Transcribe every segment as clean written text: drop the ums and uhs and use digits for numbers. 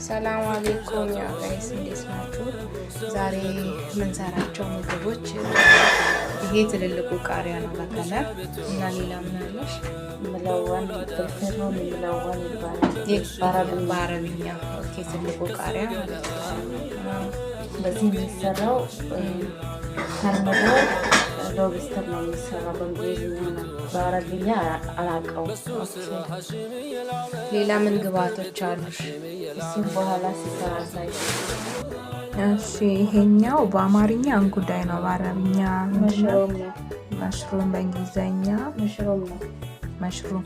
ሰላም አለይኩም ያ ጋይስ እንዴት ናችሁ? ዛሬ የምንሰራቸው ምግቦች ይሄ ትልልቁ ቃሪያ ነው በከለር እና ሌላ ምን አለሽ? ملون فلفل ملون ይባላል በአረብኛ። ኦኬ ትልቁ ቃሪያ ማለት ነው። በዚህ የሚሰራው ተርመዶ ሎብስተር ነው የሚሰራው በእንግሊዝኛ ነው። በአረብኛ አላውቀውም። ሌላ ምን ግብአቶች አሉሽ? እሱም በኋላ ሲሰራ ሳይ እሺ ይሄኛው በአማርኛ እንጉዳይ ነው፣ በአረብኛ መሽሩም ነው። መሽሩም በእንግሊዝኛ መሽሩም ነው። መሽሩም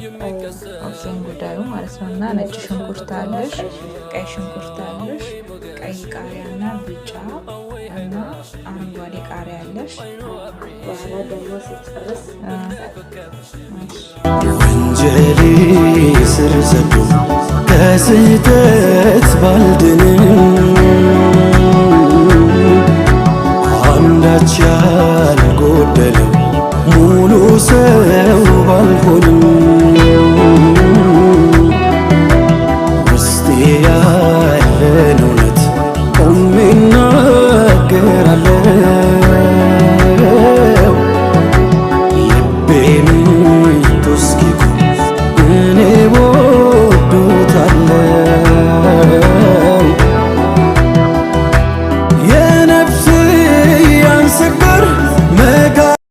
ኦኬ እንጉዳዩ ማለት ነው። እና ነጭ ሽንኩርት አለሽ፣ ቀይ ሽንኩርት አለሽ፣ ቀይ ቃሪያና ቢጫ እና አረንጓዴ ቃሪያ አለሽ። በኋላ ደግሞ ሲጨርስ ወንጀሌ ስር ዘዶ ከስህተት ባልድንም አንዳች ያልጎደለው ሙሉ ሰው ባልሆንም ውስጤ ያለን እውነት ቆሜ እናገራለሁ።